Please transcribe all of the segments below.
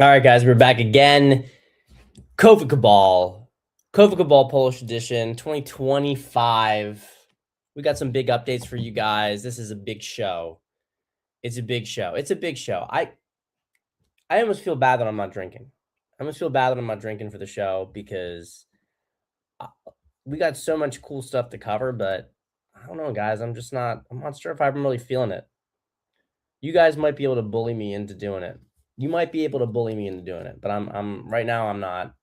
All right, guys, we're back again. COVID Cabal Polish Edition 2025. We got some big updates for you guys. This is a big show. It's a big show. I almost feel bad that I'm not drinking. I almost feel bad that I'm not drinking for the show because we got so much cool stuff to cover, but I don't know, guys. I'm not sure if I'm really feeling it. You guys might be able to bully me into doing it. You might be able to bully me into doing it, but I'm right now I'm not.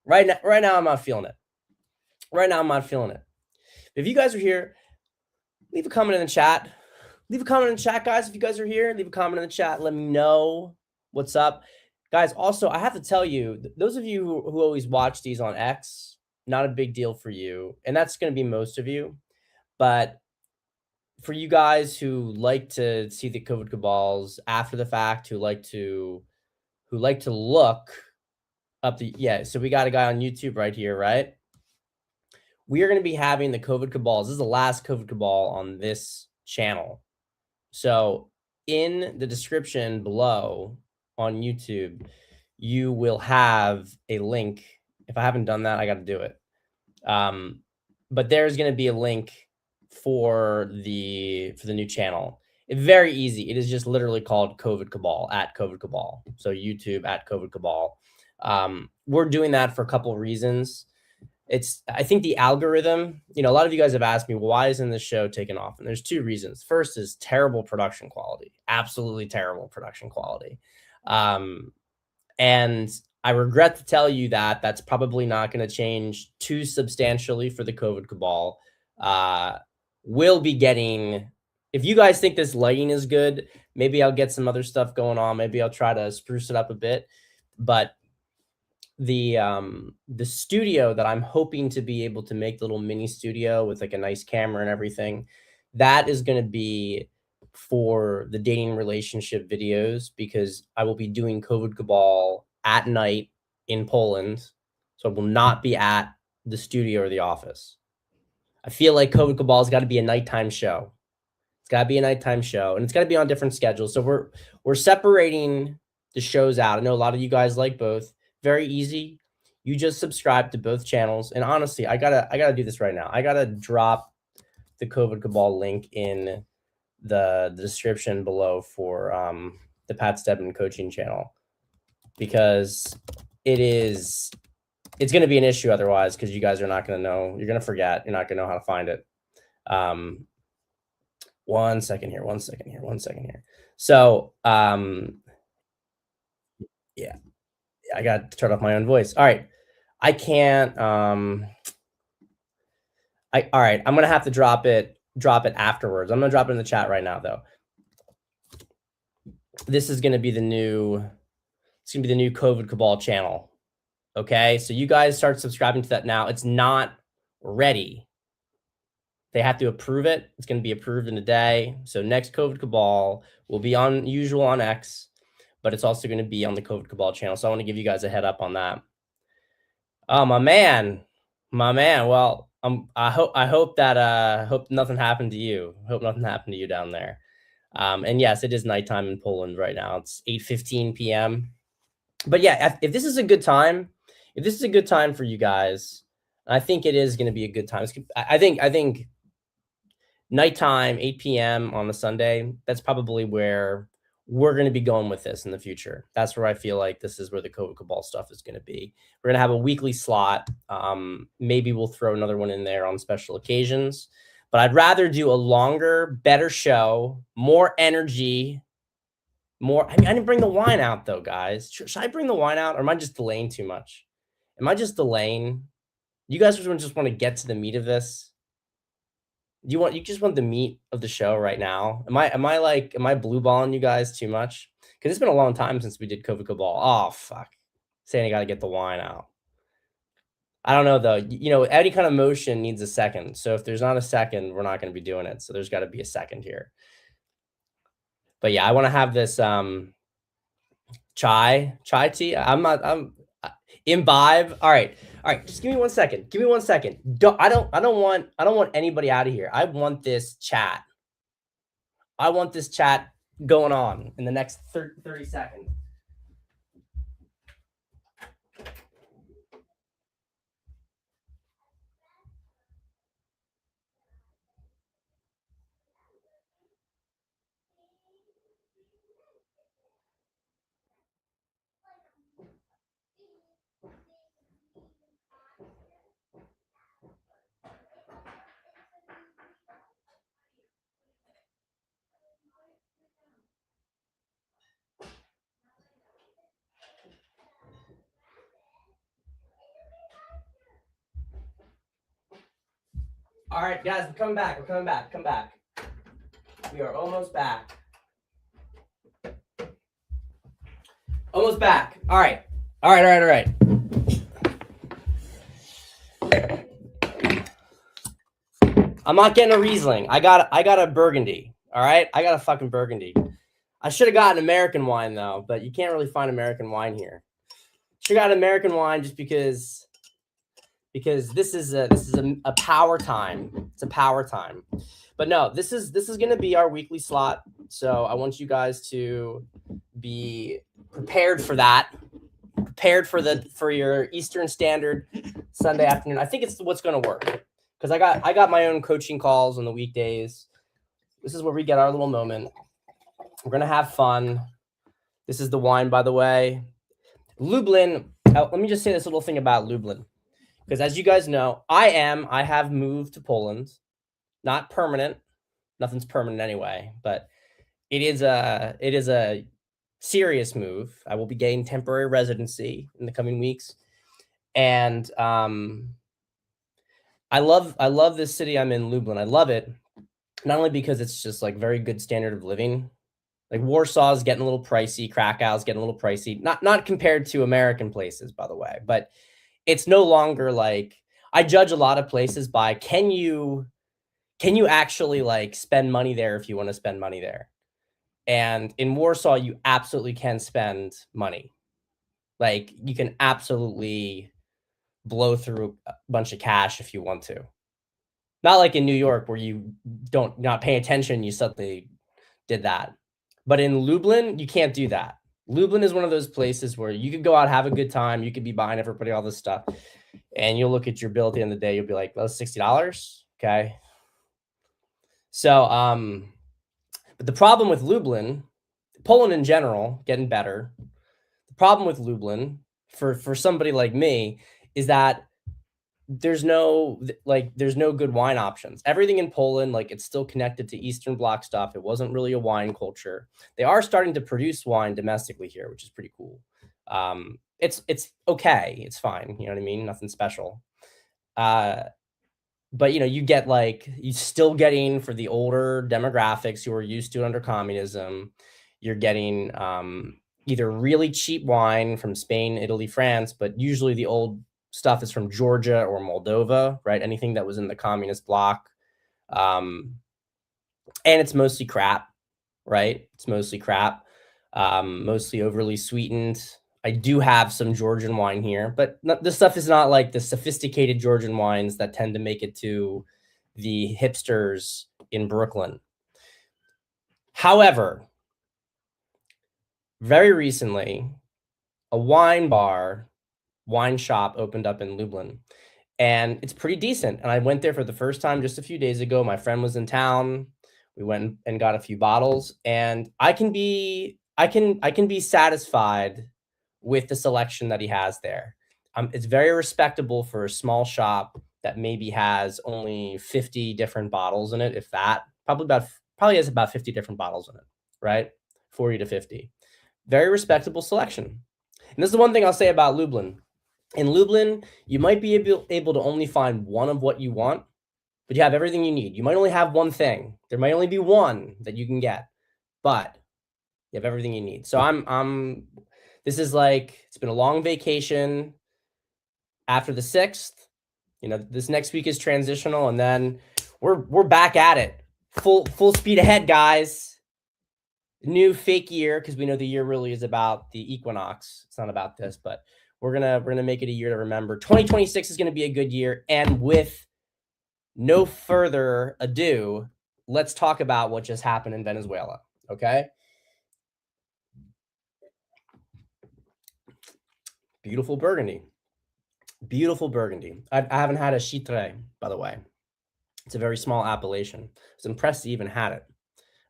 Right now I'm not feeling it. Right now I'm not feeling it. If you guys are here, leave a comment in the chat. Leave a comment in the chat, guys. If you guys are here, leave a comment in the chat. Let me know what's up. Guys, also, I have to tell you, those of you who always watch these on X, not a big deal for you. And that's going to be most of you. But for you guys who like to see the COVID cabals after the fact, who like to look up so we got a guy on YouTube right here, right? We are going to be having the COVID cabals. This is the last COVID cabal on this channel. So in the description below on YouTube, you will have a link. If I haven't done that, I got to do it. But there's going to be a link for the new channel. It's very easy. It is just literally called COVID Cabal, at COVID Cabal. So YouTube at COVID Cabal. We're doing that for a couple of reasons. I think the algorithm, a lot of you guys have asked me, why isn't this show taken off? And there's two reasons. First is terrible production quality, absolutely terrible production quality. And I regret to tell you that that's probably not going to change too substantially for the COVID Cabal. We'll be getting, if you guys think this lighting is good, maybe I'll get some other stuff going on. Maybe I'll try to spruce it up a bit. But the studio that I'm hoping to be able to make, the little mini studio with like a nice camera and everything, that is going to be for the dating relationship videos, because I will be doing COVID Cabal at night in Poland. So I will not be at the studio or the office. I feel like COVID Cabal has got to be a nighttime show. It's got to be a nighttime show, and it's got to be on different schedules. So we're separating the shows out. I know a lot of you guys like both. Very easy. You just subscribe to both channels. And honestly, I gotta do this right now. I gotta drop the COVID Cabal link in the description below for the Pat Stedman coaching channel, because it's gonna be an issue otherwise, because you guys are not gonna know. You're gonna forget. You're not gonna know how to find it. One second here. So yeah. I got to turn off my own voice. All right. I can't, all right. I'm going to have to drop it afterwards. I'm going to drop it in the chat right now, though. This is going to be the new COVID Cabal channel. Okay. So you guys start subscribing to that now. It's not ready. They have to approve it. It's going to be approved in a day. So next COVID Cabal will be on X, but it's also going to be on the COVID Cabal channel. So I want to give you guys a head up on that. Oh, my man. Well, I hope nothing happened to you. I hope nothing happened to you down there. And yes, it is nighttime in Poland right now. It's 8:15 p.m. But yeah, if this is a good time for you guys, I think it is going to be a good time. I think nighttime, 8 p.m. on the Sunday, that's probably where we're going to be going with this in the future. That's where I feel like this is where the COVID Cabal stuff is going to be. We're going to have a weekly slot. Maybe we'll throw another one in there on special occasions, but I'd rather do a longer, better show, more energy, I didn't bring the wine out though, guys. Should I bring the wine out, or am I just delaying too much? Am I just delaying? You guys just want to get to the meat of this? You just want the meat of the show right now? Am I blue balling you guys too much? Because it's been a long time since we did COVID Cabal. Oh, fuck. Saying I got to get the wine out. I don't know, though. Any kind of motion needs a second. So if there's not a second, we're not going to be doing it. So there's got to be a second here. But yeah, I want to have this chai tea. I'm imbibe. All right. Just give me 1 second. I don't want anybody out of here. I want this chat going on in the next 30 seconds. All right, guys, we're coming back. We're coming back. Come back. We are almost back. Almost back. All right. All right. All right. All right. I'm not getting a Riesling. I got a Burgundy. All right. I got a fucking Burgundy. I should have gotten American wine though, but you can't really find American wine here. Should have got American wine just because this is a power time. It's a power time. But no, this is going to be our weekly slot. So I want you guys to be prepared for that. Prepared for your Eastern Standard Sunday afternoon. I think it's what's going to work because I got my own coaching calls on the weekdays. This is where we get our little moment. We're going to have fun. This is the wine, by the way. Lublin. Let me just say this little thing about Lublin. Because as you guys know, I have moved to Poland. Not permanent. Nothing's permanent anyway, but it is a serious move. I will be getting temporary residency in the coming weeks. And I love this city I'm in, Lublin. I love it. Not only because it's just like very good standard of living. Like Warsaw is getting a little pricey, Krakow's getting a little pricey. Not compared to American places, by the way, but it's no longer like I judge a lot of places by can you actually like spend money there if you want to spend money there. And in Warsaw, you absolutely can spend money. Like you can absolutely blow through a bunch of cash if you want to. Not like in New York where you not pay attention, you suddenly did that. But in Lublin, you can't do that. Lublin is one of those places where you could go out, have a good time. You could be buying everybody all this stuff. And you'll look at your bill at the end of the day. You'll be like, well, that's $60. Okay. So, but the problem with Lublin, Poland in general, getting better. The problem with Lublin for somebody like me is that there's no good wine options. Everything in Poland, like it's still connected to Eastern Bloc stuff. It wasn't really a wine culture. They are starting to produce wine domestically here, which is pretty cool. It's okay. It's fine. You know what I mean? Nothing special. But you get you're still getting for the older demographics who are used to it under communism. You're getting either really cheap wine from Spain, Italy, France, but usually the old stuff is from Georgia or Moldova, right? Anything that was in the communist bloc. And it's mostly crap, right? It's mostly crap, mostly overly sweetened. I do have some Georgian wine here, but this stuff is not like the sophisticated Georgian wines that tend to make it to the hipsters in Brooklyn. However, very recently, a wine shop opened up in Lublin, and it's pretty decent. And I went there for the first time just a few days ago. My friend was in town. We went and got a few bottles, and I can be satisfied with the selection that he has there. It's very respectable for a small shop that maybe has only 50 different bottles in it, if that. Probably has about 50 different bottles in it, right? 40 to 50. Very respectable selection. And this is the one thing I'll say about Lublin. In Lublin, you might be able to only find one of what you want, but you have everything you need. You might only have one thing. There might only be one that you can get, but you have everything you need. So this is it's been a long vacation after the 6th. This next week is transitional, and then we're back at it. Full speed ahead, guys. New fake year, because we know the year really is about the equinox. It's not about this, but we're gonna make it a year to remember. 2026 is gonna be a good year, and with no further ado, let's talk about what just happened in Venezuela. Okay. Beautiful Burgundy. Beautiful Burgundy. I haven't had a Chitre, by the way. It's a very small appellation. I was impressed to even had it.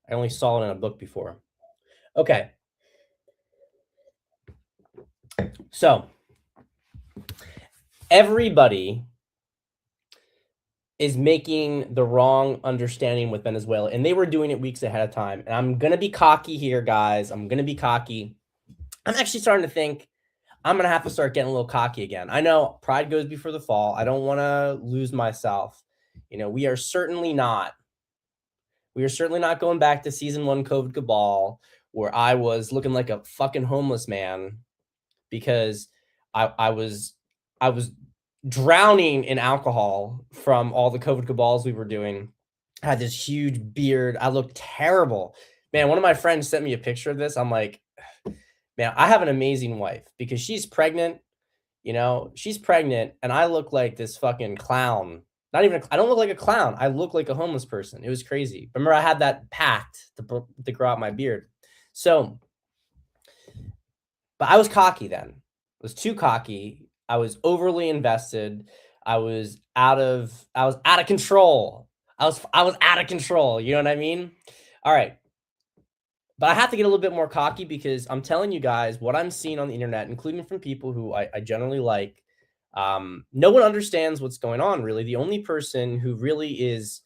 I only saw it in a book before. Okay. So everybody is making the wrong understanding with Venezuela, and they were doing it weeks ahead of time. And I'm going to be cocky here, guys. I'm going to be cocky. I'm actually starting to think I'm going to have to start getting a little cocky again. I know pride goes before the fall. I don't want to lose myself We are certainly not. We are certainly not going back to season 1 COVID cabal where I was looking like a fucking homeless man because I was drowning in alcohol from all the COVID cabals we were doing. I had this huge beard. I looked terrible. Man, one of my friends sent me a picture of this. I'm like, man, I have an amazing wife because she's pregnant. She's pregnant and I look like this fucking clown. I don't look like a clown. I look like a homeless person. It was crazy. Remember, I had that pact to grow out my beard. So, but I was cocky then. I was too cocky. I was overly invested. I was out of control. I was out of control. You know what I mean? All right. But I have to get a little bit more cocky because I'm telling you guys what I'm seeing on the internet, including from people who I generally like. No one understands what's going on, really. The only person who really is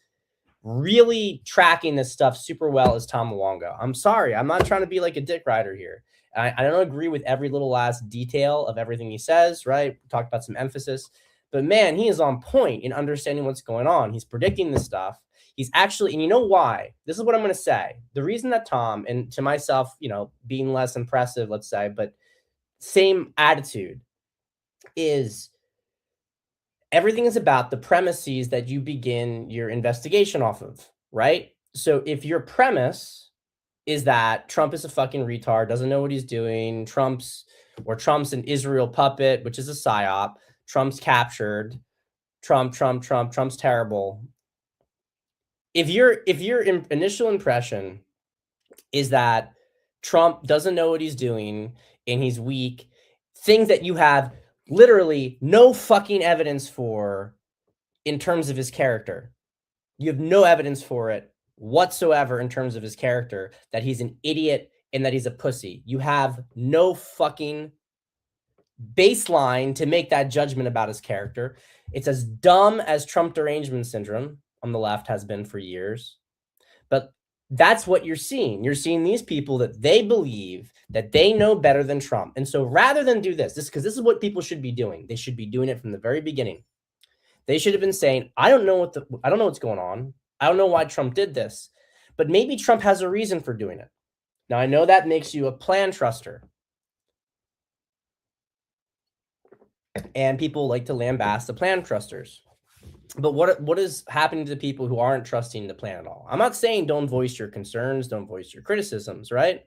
tracking this stuff super well is Tom Luongo. I'm sorry. I'm not trying to be like a dick rider here. I don't agree with every little last detail of everything he says, right? We talked about some emphasis. But man, he is on point in understanding what's going on. He's predicting this stuff. He's actually, and you know why? This is what I'm going to say. The reason that Tom, and to myself, being less impressive, let's say, but same attitude, is everything is about the premises that you begin your investigation off of, right? So if your premise is that Trump is a fucking retard, doesn't know what he's doing, Trump's an Israel puppet, which is a psyop, Trump's captured, Trump's terrible. If your initial impression is that Trump doesn't know what he's doing and he's weak, things that you have literally no fucking evidence for in terms of his character. You have no evidence for it whatsoever in terms of his character, that he's an idiot and that he's a pussy. You have no fucking baseline to make that judgment about his character. It's as dumb as Trump derangement syndrome on the left has been for years. But that's what you're seeing. You're seeing these people that they believe that they know better than Trump. And so rather than do this because this is what people should be doing. They should be doing it from the very beginning. They should have been saying, I don't know what's going on. I don't know why Trump did this, but maybe Trump has a reason for doing it. Now, I know that makes you a plan truster. And people like to lambast the plan trusters. But what is happening to the people who aren't trusting the plan at all? I'm not saying don't voice your concerns, don't voice your criticisms, right?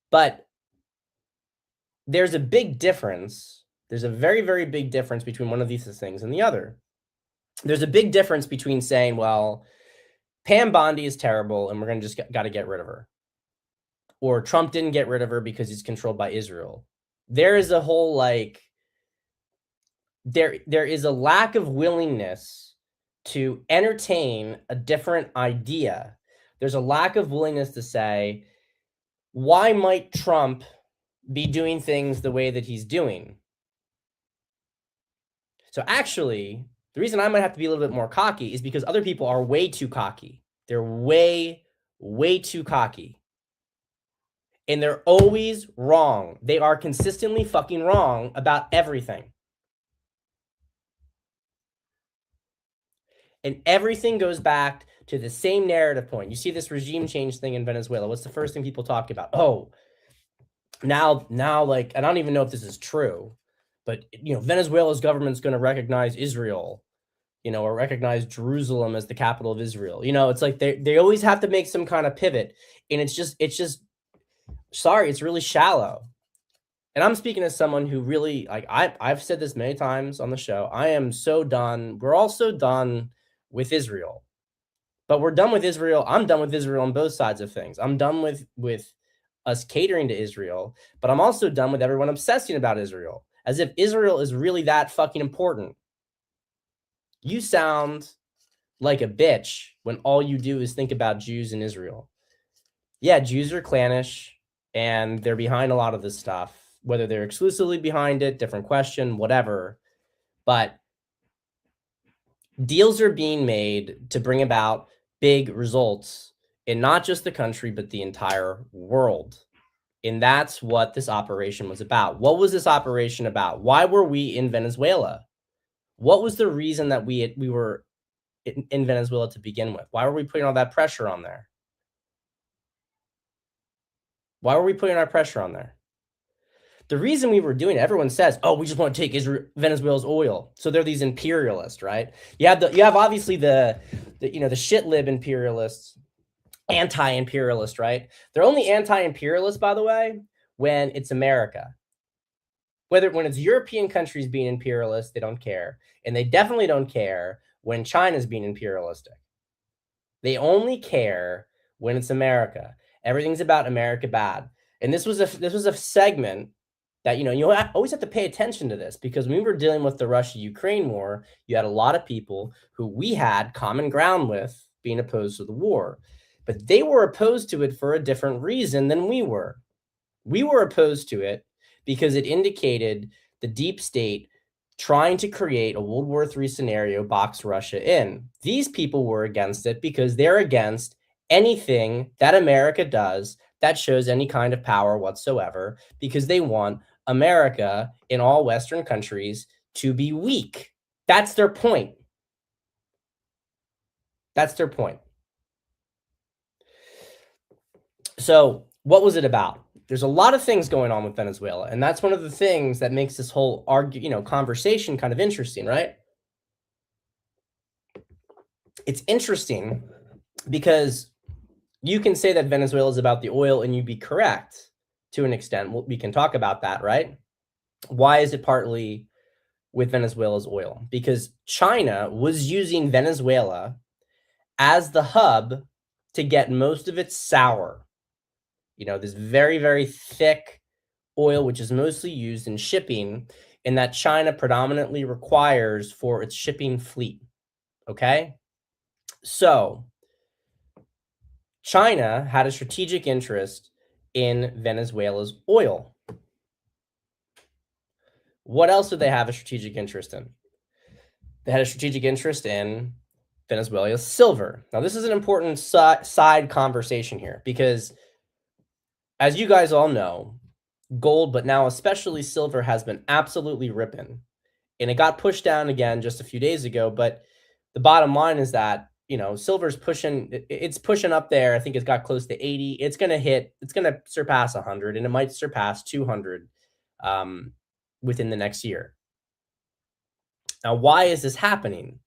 But there's a big difference. There's a very, very big difference between one of these things and the other. There's a big difference between saying, well, Pam Bondi is terrible and we're going to just got to get rid of her. Or Trump didn't get rid of her because he's controlled by Israel. There is a whole there is a lack of willingness to entertain a different idea. There's a lack of willingness to say, why might Trump be doing things the way that he's doing? So actually, the reason I might have to be a little bit more cocky is because other people are way too cocky. They're way, way too cocky. And they're always wrong. They are consistently fucking wrong about everything. And everything goes back to the same narrative point. You see this regime change thing in Venezuela. What's the first thing people talk about? Oh, now, like, I don't even know if this is true, but, Venezuela's government's going to recognize Israel, or recognize Jerusalem as the capital of Israel. It's like they always have to make some kind of pivot. And it's just, sorry, it's really shallow. And I'm speaking as someone who really, I've said this many times on the show. I am so done. We're all so done with Israel, but we're done with Israel. I'm done with Israel on both sides of things. I'm done with us catering to Israel, but I'm also done with everyone obsessing about Israel as if Israel is really that fucking important. You sound like a bitch when all you do is think about Jews in Israel. Yeah, Jews are clannish and they're behind a lot of this stuff, whether they're exclusively behind it, different question, whatever. But deals are being made to bring about big results in not just the country, but the entire world. And that's what this operation was about. What was this operation about? Why were we in Venezuela? What was the reason that we were in Venezuela to begin with? Why were we putting all that pressure on there? Why were we putting our pressure on there? The reason we were doing it, everyone says, "Oh, we just want to take Venezuela's oil." So they're these imperialists, right? You have obviously the the shit lib imperialists, anti-imperialist, right? They're only anti-imperialist, by the way, when it's America. When it's European countries being imperialist, they don't care, and they definitely don't care when China's being imperialistic. They only care when it's America. Everything's about America bad. And this was a segment that you always have to pay attention to this, because when we were dealing with the Russia-Ukraine war, you had a lot of people who we had common ground with being opposed to the war, but they were opposed to it for a different reason than we were. We were opposed to it because it indicated the deep state trying to create a World War III scenario, box Russia in. These people were against it because they're against anything that America does that shows any kind of power whatsoever, because they want America in all Western countries to be weak. That's their point. That's their point. So what was it about? There's a lot of things going on with Venezuela, and that's one of the things that makes this whole conversation kind of interesting, right? It's interesting because you can say that Venezuela is about the oil, and you'd be correct to an extent. We can talk about that, right? Why is it partly with Venezuela's oil? Because China was using Venezuela as the hub to get most of its sour, this very, very thick oil, which is mostly used in shipping, and that China predominantly requires for its shipping fleet. Okay? So China had a strategic interest in Venezuela's oil. What else did they have a strategic interest in? They had a strategic interest in Venezuela's silver. Now, this is an important side conversation here, because as you guys all know, gold, but now especially silver, has been absolutely ripping. And it got pushed down again just a few days ago. But the bottom line is that, silver's it's pushing up there. I think it's got close to 80. It's going to surpass 100, and it might surpass 200 within the next year. Now, why is this happening?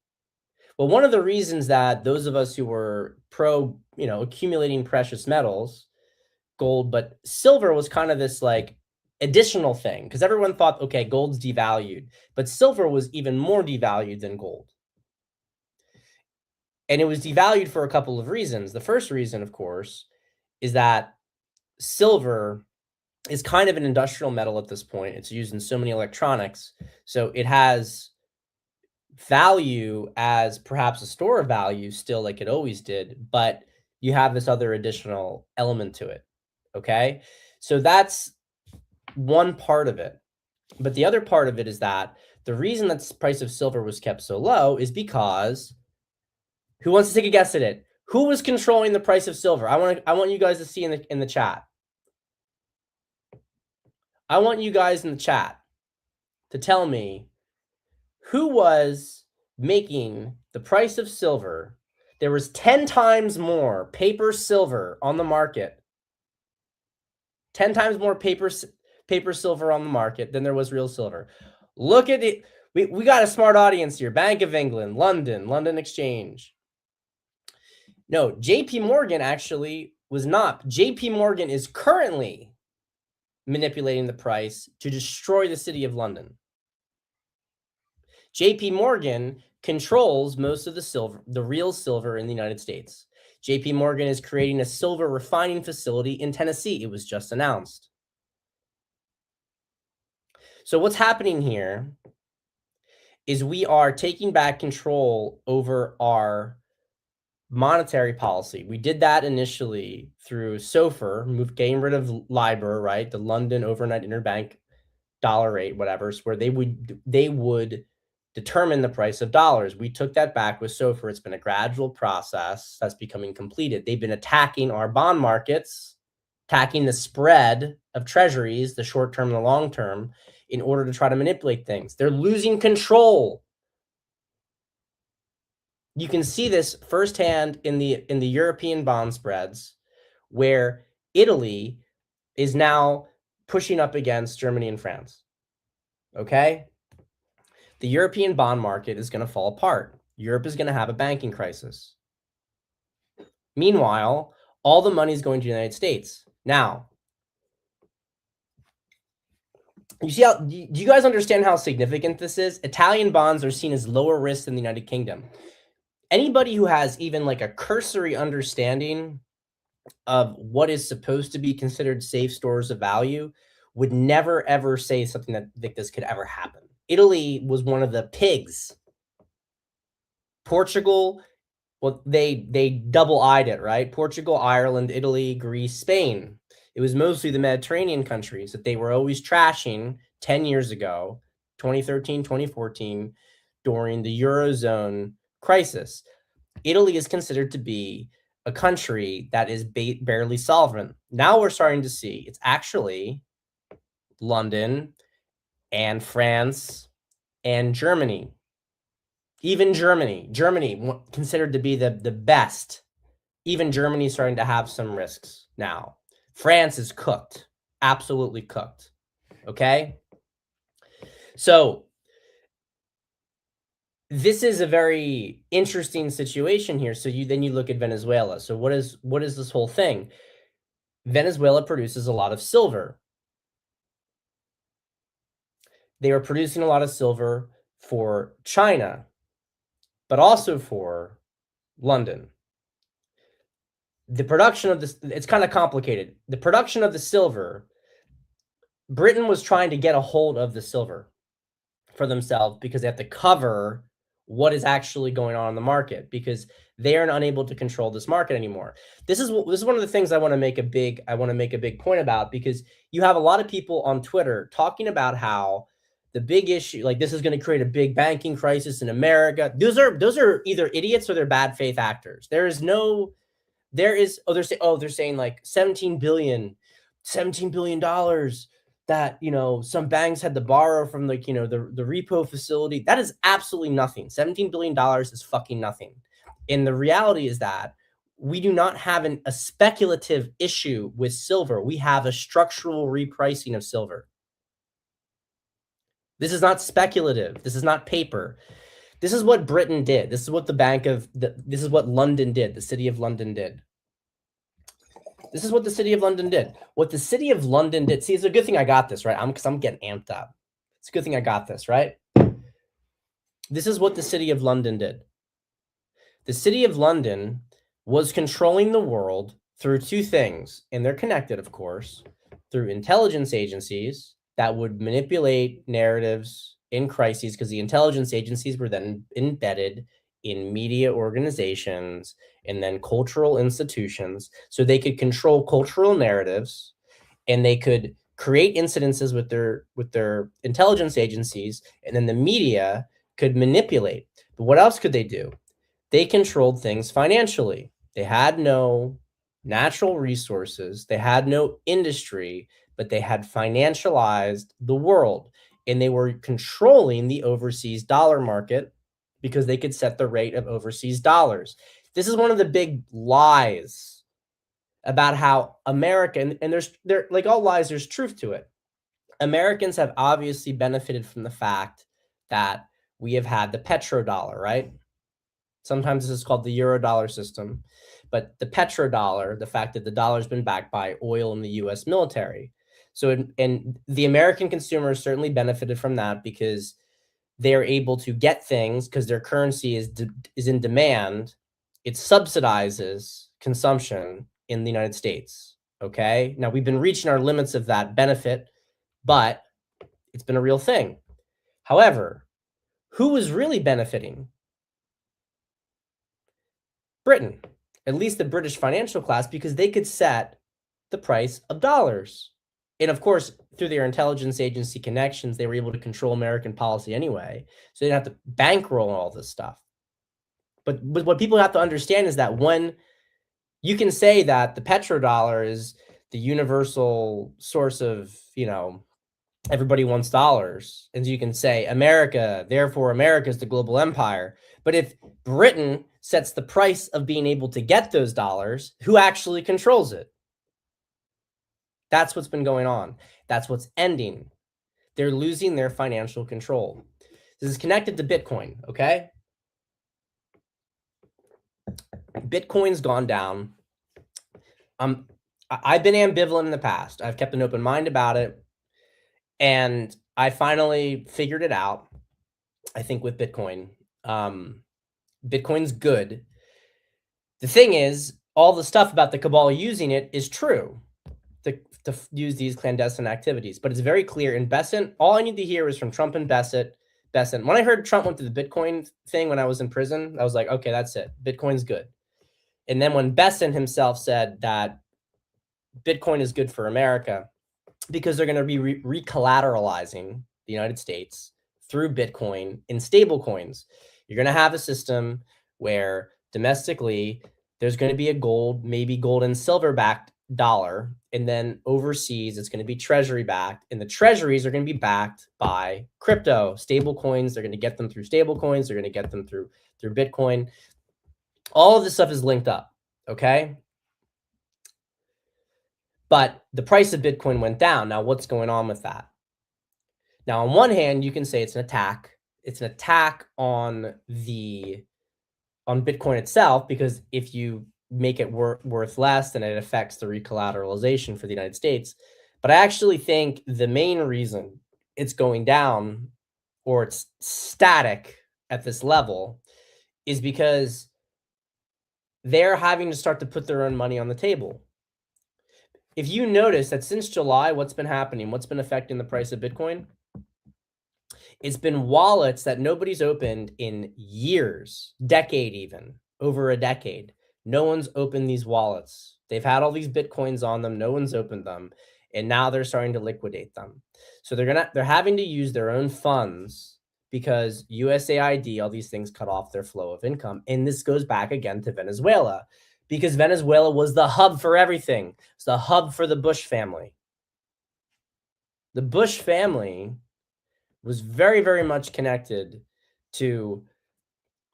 Well, one of the reasons that those of us who were pro, accumulating precious metals, gold, but silver was kind of this like additional thing, because everyone thought, okay, gold's devalued, but silver was even more devalued than gold. And it was devalued for a couple of reasons. The first reason, of course, is that silver is kind of an industrial metal at this point. It's used in so many electronics. So it has value as perhaps a store of value still, like it always did, but you have this other additional element to it. Okay? So that's one part of it. But the other part of it is that the reason that the price of silver was kept so low is because, who wants to take a guess at it? Who was controlling the price of silver? I want you guys to see in the chat. I want you guys in the chat to tell me who was making the price of silver. There was 10 times more paper silver on the market. 10 times more paper silver on the market than there was real silver. Look at it. We got a smart audience here. Bank of England, London Exchange. No, JP Morgan actually was not. JP Morgan is currently manipulating the price to destroy the city of London. JP Morgan controls most of the real silver in the United States. JP Morgan is creating a silver refining facility in Tennessee. It was just announced. So what's happening here is we are taking back control over our monetary policy. We did that initially through SOFR, getting rid of LIBOR, right? The London Overnight Interbank Dollar Rate, whatever, where they would determine the price of dollars. We took that back with SOFR. It's been a gradual process that's becoming completed. They've been attacking our bond markets, attacking the spread of treasuries, the short term and the long term, in order to try to manipulate things. They're losing control. You can see this firsthand in the European bond spreads, where Italy is now pushing up against Germany and France. Okay? The European bond market is going to fall apart. Europe is going to have a banking crisis. Meanwhile, all the money is going to the United States. Now, you see how, do you guys understand how significant this is? Italian bonds are seen as lower risk than the United Kingdom. Anybody who has even like a cursory understanding of what is supposed to be considered safe stores of value would never ever say something that this could ever happen. Italy was one of the pigs. Portugal, well, they double-eyed it, right? Portugal, Ireland, Italy, Greece, Spain. It was mostly the Mediterranean countries that they were always trashing 10 years ago, 2013, 2014, during the Eurozone crisis. Italy is considered to be a country that is barely solvent. Now we're starting to see it's actually London and France and Germany. Even Germany considered to be the best. Even Germany is starting to have some risks now. France is cooked, absolutely cooked. Okay? So this is a very interesting situation here. So you look at Venezuela. So what is this whole thing? Venezuela produces a lot of silver. They are producing a lot of silver for China, but also for London. The production of this, it's kind of complicated. The production of the silver, Britain was trying to get a hold of the silver for themselves because they have to cover what is actually going on in the market, because they are unable to control this market anymore. This is one of the things I want to make a big point about, because you have a lot of people on Twitter talking about how the big issue, like this is going to create a big banking crisis in America. Those are either idiots or they're bad faith actors. They're saying like 17 billion dollars that, some banks had to borrow from the repo facility. That is absolutely nothing. $17 billion is fucking nothing. And the reality is that we do not have a speculative issue with silver. We have a structural repricing of silver. This is not speculative. This is not paper. This is what Britain did. This is what this is what London did. The city of London did. This is what the city of London did. What the city of London did. See, it's a good thing I got this, right? Because I'm getting amped up. It's a good thing I got this, right? This is what the city of London did. The city of London was controlling the world through two things, and they're connected, of course, through intelligence agencies that would manipulate narratives in crises, because the intelligence agencies were then embedded in media organizations and then cultural institutions, so they could control cultural narratives, and they could create incidences with their intelligence agencies, and then the media could manipulate. But what else could they do? They controlled things financially. They had no natural resources, they had no industry, but they had financialized the world, and they were controlling the overseas dollar market because they could set the rate of overseas dollars. This is one of the big lies about how America, and there like all lies, there's truth to it. Americans have obviously benefited from the fact that we have had the petrodollar, right? Sometimes this is called the Eurodollar system, but the petrodollar, the fact that the dollar's been backed by oil in the U.S. military. So, and the American consumer certainly benefited from that because they are able to get things because their currency is in demand. It subsidizes consumption in the United States. Okay. Now we've been reaching our limits of that benefit, but it's been a real thing. However, who was really benefiting? Britain, at least the British financial class, because they could set the price of dollars. And of course, through their intelligence agency connections, they were able to control American policy anyway. So they didn't have to bankroll all this stuff. But what people have to understand is that when you can say that the petrodollar is the universal source of, everybody wants dollars. And you can say America, therefore America is the global empire. But if Britain sets the price of being able to get those dollars, who actually controls it? That's what's been going on. That's what's ending. They're losing their financial control. This is connected to Bitcoin, okay? Bitcoin's gone down. I've been ambivalent in the past. I've kept an open mind about it. And I finally figured it out, I think, with Bitcoin. Bitcoin's good. The thing is, all the stuff about the cabal using it is true to use these clandestine activities. But it's very clear in Besant, all I need to hear is from Trump and Besant. When I heard Trump went to the Bitcoin thing when I was in prison, I was like, okay, that's it. Bitcoin's good. And then when Besant himself said that Bitcoin is good for America because they're going to be recollateralizing the United States through Bitcoin in stable coins, you're going to have a system where domestically there's going to be a gold, maybe gold and silver backed dollar. And then overseas, it's going to be treasury backed. And the treasuries are going to be backed by crypto, stable coins. They're going to get them through stable coins. They're going to get them through Bitcoin. All of this stuff is linked up. Okay. But the price of Bitcoin went down. Now, what's going on with that? Now, on one hand, you can say it's an attack. It's an attack on Bitcoin itself, because if you make it worth less, then it affects the recollateralization for the United States. But I actually think the main reason it's going down, or it's static at this level, is because they're having to start to put their own money on the table. If you notice that since July, what's been happening, what's been affecting the price of Bitcoin? It's been wallets that nobody's opened in years, decade even, over a decade. No one's opened these wallets. They've had all these Bitcoins on them. No one's opened them. And now they're starting to liquidate them. So they're having to use their own funds because USAID, all these things cut off their flow of income. And this goes back again to Venezuela, because Venezuela was the hub for everything. It's the hub for the Bush family. The Bush family was very, very much connected to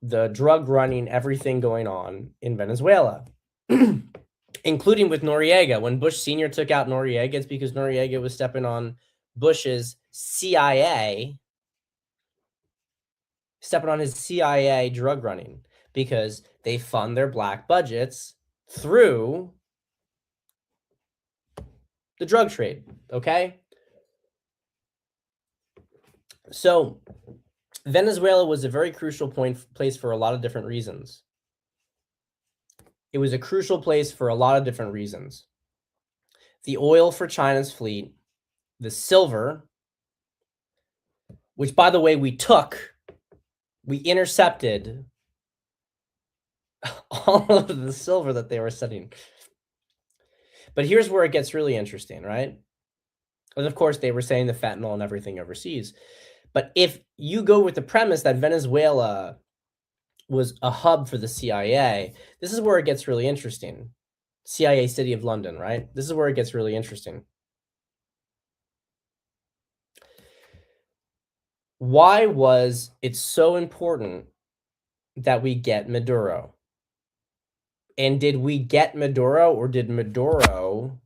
the drug running, everything going on in Venezuela, including with Noriega. When Bush Sr. took out Noriega, it's because Noriega was stepping on Bush's CIA, stepping on his CIA drug running, because they fund their black budgets through the drug trade, okay? So Venezuela was a very crucial place for a lot of different reasons. It was a crucial place for a lot of different reasons. The oil for China's fleet, the silver, which, by the way, we intercepted all of the silver that they were sending. But here's where it gets really interesting, right? And of course, they were saying the fentanyl and everything overseas. But if you go with the premise that Venezuela was a hub for the CIA, this is where it gets really interesting. CIA City of London, right? This is where it gets really interesting. Why was it so important that we get Maduro? And did we get Maduro, or did Maduro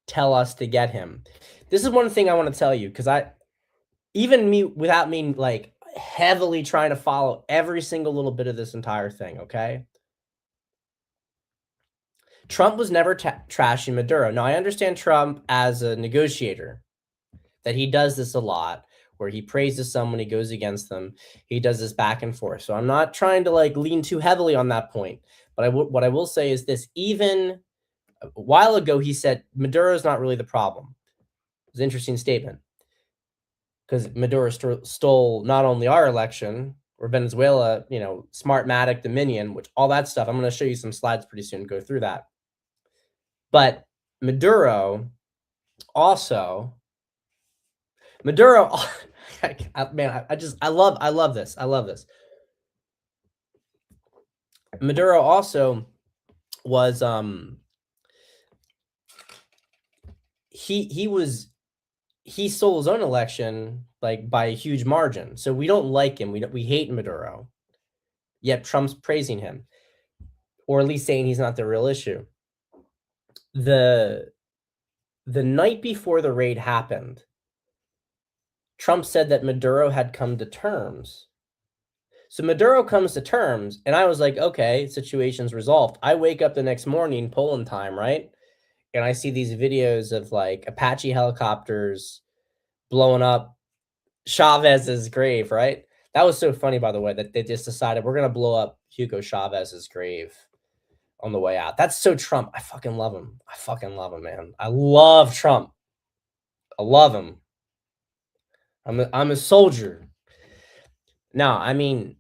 tell us to get him? This is one thing I want to tell you, because without me like heavily trying to follow every single little bit of this entire thing, okay? Trump was never trashing Maduro. Now, I understand Trump as a negotiator, that he does this a lot, where he praises someone, he goes against them. He does this back and forth. So I'm not trying to like lean too heavily on that point. But what I will say is this: even a while ago, he said Maduro is not really the problem. It's an interesting statement, because Maduro stole not only our election, or Venezuela, Smartmatic, Dominion, which all that stuff. I'm going to show you some slides pretty soon, go through that. But Maduro, man, I love this. I love this. Maduro also was he stole his own election like by a huge margin. So we don't like him. We hate Maduro. Yet Trump's praising him, or at least saying he's not the real issue. The night before the raid happened, Trump said that Maduro had come to terms. So Maduro comes to terms, and I was like, okay, situation's resolved. I wake up the next morning, Poland time, right? And I see these videos of like Apache helicopters blowing up Chavez's grave, right? That was so funny, by the way, that they just decided we're gonna blow up Hugo Chavez's grave on the way out. That's so Trump. I fucking love him. I fucking love him, man. I love Trump. I love him. I'm a soldier. Now, I mean,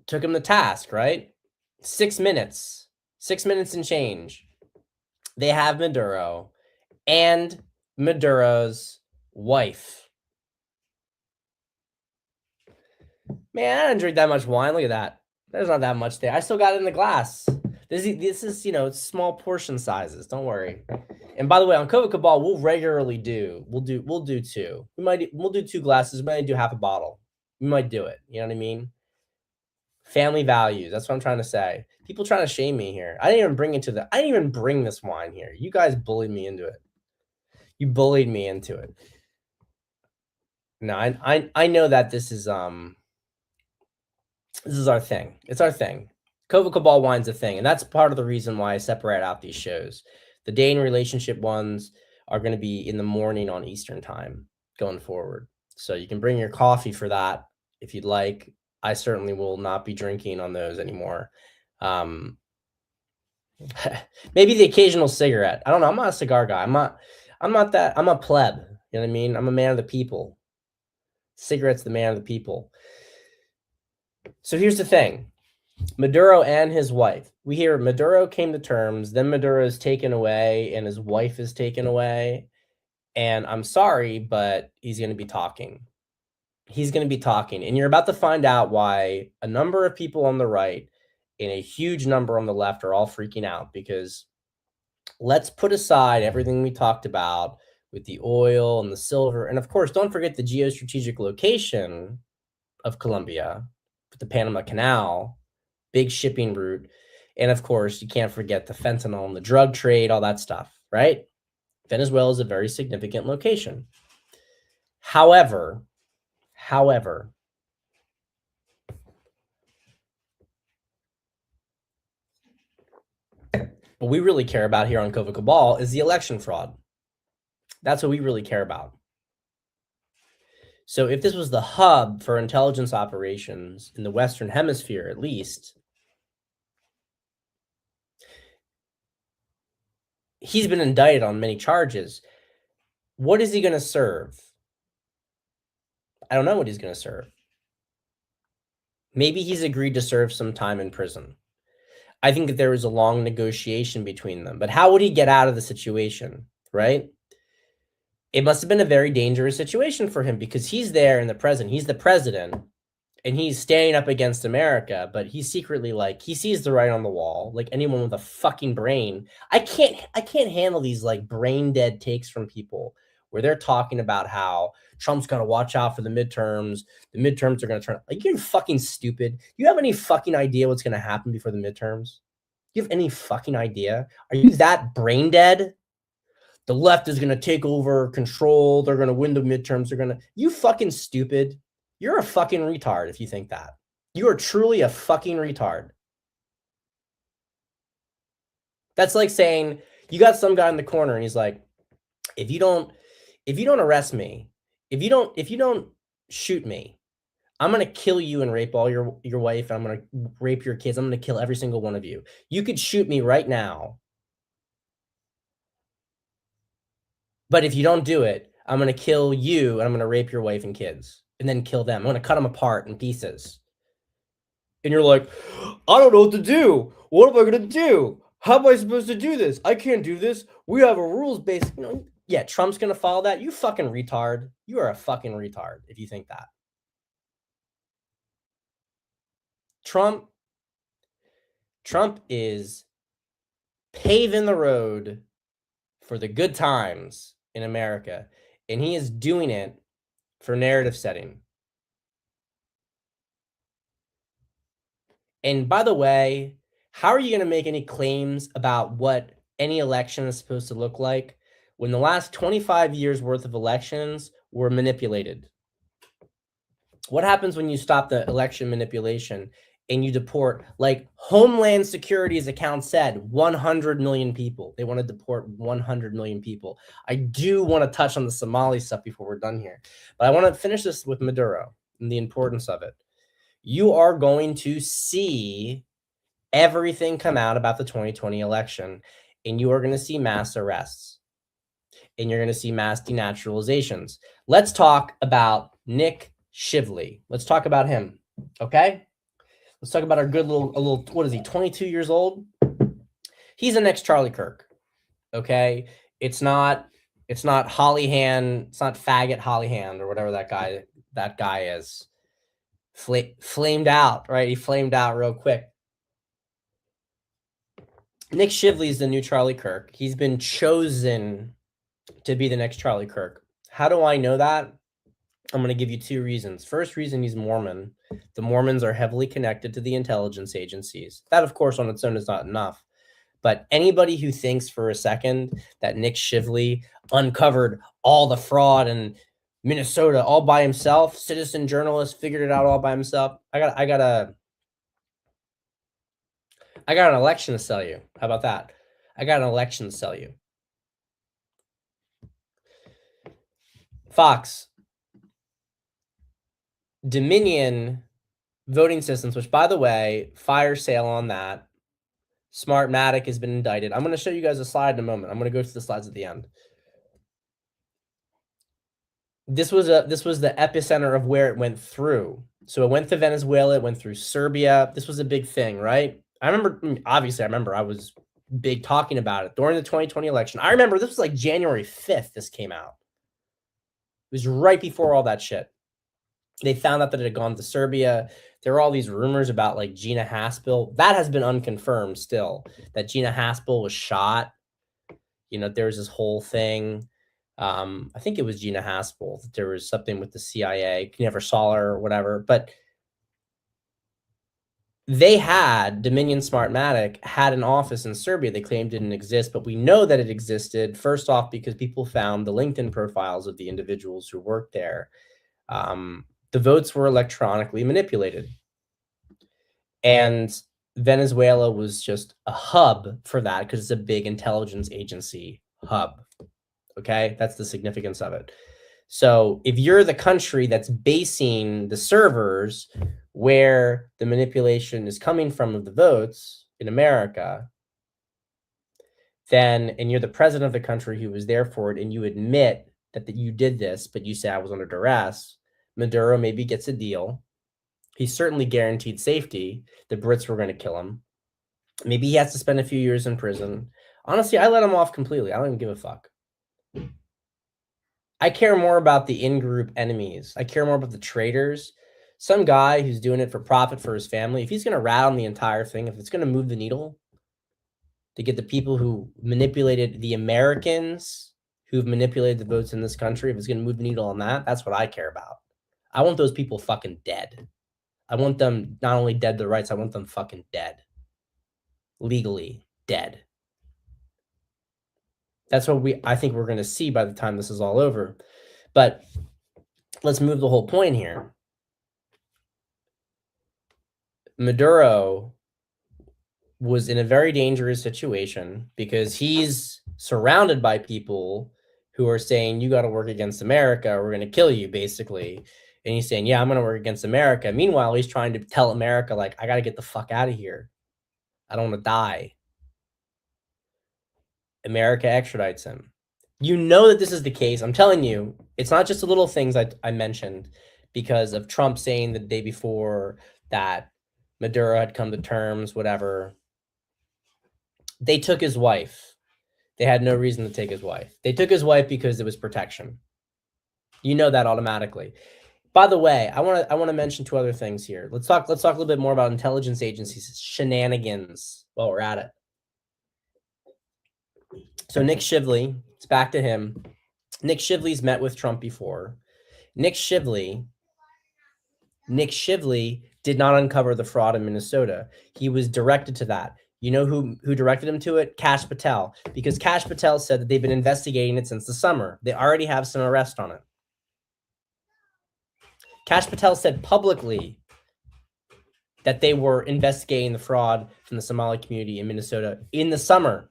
took him to task, right? 6 minutes. 6 minutes and change. They have Maduro and Maduro's wife. Man, I didn't drink that much wine. Look at that. There's not that much there. I still got it in the glass. This is, you know, it's small portion sizes. Don't worry. And by the way, on Coca Cabal, we'll do two. We'll do 2 glasses. We might do half a bottle. We might do it. You know what I mean? Family values. That's what I'm trying to say. People trying to shame me here. I didn't even bring this wine here. You guys bullied me into it. You bullied me into it. No, I know that this is our thing. It's our thing. Coca Cabal wine's a thing, and that's part of the reason why I separate out these shows. The dating relationship ones are going to be in the morning on Eastern time going forward. So you can bring your coffee for that if you'd like. I certainly will not be drinking on those anymore. Maybe the occasional cigarette. I don't know. I'm not a cigar guy. I'm not that. I'm a pleb. You know what I mean? I'm a man of the people. Cigarette's the man of the people. So here's the thing. Maduro and his wife. We hear Maduro came to terms, then Maduro is taken away and his wife is taken away. And I'm sorry, but he's going to be talking. He's going to be talking. And you're about to find out why a number of people on the right and a huge number on the left are all freaking out, because let's put aside everything we talked about with the oil and the silver. And of course, don't forget the geostrategic location of Colombia, the Panama Canal, big shipping route. And of course, you can't forget the fentanyl and the drug trade, all that stuff, right? Venezuela is a very significant location. However, what we really care about here on Coca Cabal is the election fraud. That's what we really care about. So if this was the hub for intelligence operations in the Western Hemisphere, at least, he's been indicted on many charges. What is he going to serve? I don't know what he's going to serve. Maybe he's agreed to serve some time in prison. I think that there was a long negotiation between them. But how would he get out of the situation, right? It must have been a very dangerous situation for him, because he's there in the present. He's the president, and he's standing up against America, but he's secretly like, he sees the writing on the wall, like anyone with a fucking brain. I can't handle these like brain dead takes from people where they're talking about how Trump's going to watch out for the midterms. The midterms are going to turn. Like, you're fucking stupid. You have any fucking idea what's going to happen before the midterms? You have any fucking idea? Are you that brain dead? The left is going to take over control. They're going to win the midterms. You fucking stupid. You're a fucking retard if you think that. You are truly a fucking retard. That's like saying you got some guy in the corner and he's like, if you don't arrest me, if you don't shoot me, I'm going to kill you and rape all your wife. I'm going to rape your kids. I'm going to kill every single one of you. You could shoot me right now, but if you don't do it, I'm going to kill you and I'm going to rape your wife and kids and then kill them. I'm going to cut them apart in pieces. And you're like, I don't know what to do. What am I going to do? How am I supposed to do this? I can't do this. We have a rules-based, yeah, Trump's going to follow that. You fucking retard. You are a fucking retard if you think that. Trump is paving the road for the good times in America, and he is doing it for narrative setting. And by the way, how are you going to make any claims about what any election is supposed to look like when the last 25 years worth of elections were manipulated? What happens when you stop the election manipulation and you deport, like Homeland Security's account said, 100 million people? They want to deport 100 million people. I do want to touch on the Somali stuff before we're done here, but I want to finish this with Maduro and the importance of it. You are going to see everything come out about the 2020 election, and you are going to see mass arrests, and you're going to see mass denaturalizations. Let's talk about Nick Shively. Let's talk about him, okay? Let's talk about our good little, what is he, 22 years old? He's the next Charlie Kirk, okay? It's not Hollyhan, it's not faggot Hollyhan or whatever that guy is. Flamed out, right? He flamed out real quick. Nick Shively is the new Charlie Kirk. He's been chosen to be the next Charlie Kirk. How do I know that? I'm going to give you two reasons. First reason, he's Mormon. The Mormons are heavily connected to the intelligence agencies. That, of course, on its own is not enough. But anybody who thinks for a second that Nick Shively uncovered all the fraud in Minnesota all by himself, citizen journalist, figured it out all by himself, I got an election to sell you. How about that? I got an election to sell you. Fox, Dominion voting systems, which, by the way, fire sale on that. Smartmatic has been indicted. I'm going to show you guys a slide in a moment. I'm going to go through the slides at the end. This was the epicenter of where it went through. So it went to Venezuela, it went through Serbia. This was a big thing, right? I remember I was big talking about it during the 2020 election. I remember this was like January 5th this came out. It was right before all that shit. They found out that it had gone to Serbia. There were all these rumors about like Gina Haspel. That has been unconfirmed still, that Gina Haspel was shot. You know, there was this whole thing. I think it was Gina Haspel. There was something with the CIA. You never saw her or whatever. But they had, Dominion Smartmatic had an office in Serbia they claimed didn't exist, but we know that it existed, first off, because people found the LinkedIn profiles of the individuals who worked there. The votes were electronically manipulated. And Venezuela was just a hub for that because it's a big intelligence agency hub. Okay, that's the significance of it. So if you're the country that's basing the servers where the manipulation is coming from of the votes in America, then, and you're the president of the country who was there for it, and you admit that you did this, but you say I was under duress, Maduro maybe gets a deal. He's certainly guaranteed safety. The Brits were going to kill him. Maybe he has to spend a few years in prison. Honestly, I let him off completely. I don't even give a fuck. I care more about the in-group enemies. I care more about the traitors. Some guy who's doing it for profit for his family, if he's going to rat on the entire thing, if it's going to move the needle to get the people who manipulated the Americans who've manipulated the votes in this country, if it's going to move the needle on that, that's what I care about. I want those people fucking dead. I want them not only dead to rights, I want them fucking dead. Legally dead. That's what I think we're going to see by the time this is all over. But let's move the whole point here. Maduro was in a very dangerous situation because he's surrounded by people who are saying, you got to work against America, or we're going to kill you, basically. And he's saying, yeah, I'm going to work against America. Meanwhile, he's trying to tell America, like, I got to get the fuck out of here. I don't want to die. America extradites him. You know that this is the case. I'm telling you, it's not just the little things I mentioned because of Trump saying the day before that Maduro had come to terms, whatever. They took his wife. They had no reason to take his wife. They took his wife because it was protection. You know that automatically. By the way, I want to mention two other things here. Let's talk a little bit more about intelligence agencies shenanigans while we're at it. So Nick Shively, it's back to him. Nick Shively's met with Trump before. Nick Shively did not uncover the fraud in Minnesota. He was directed to that. You know who directed him to it? Kash Patel, because Kash Patel said that they've been investigating it since the summer. They already have some arrest on it. Kash Patel said publicly that they were investigating the fraud from the Somali community in Minnesota in the summer.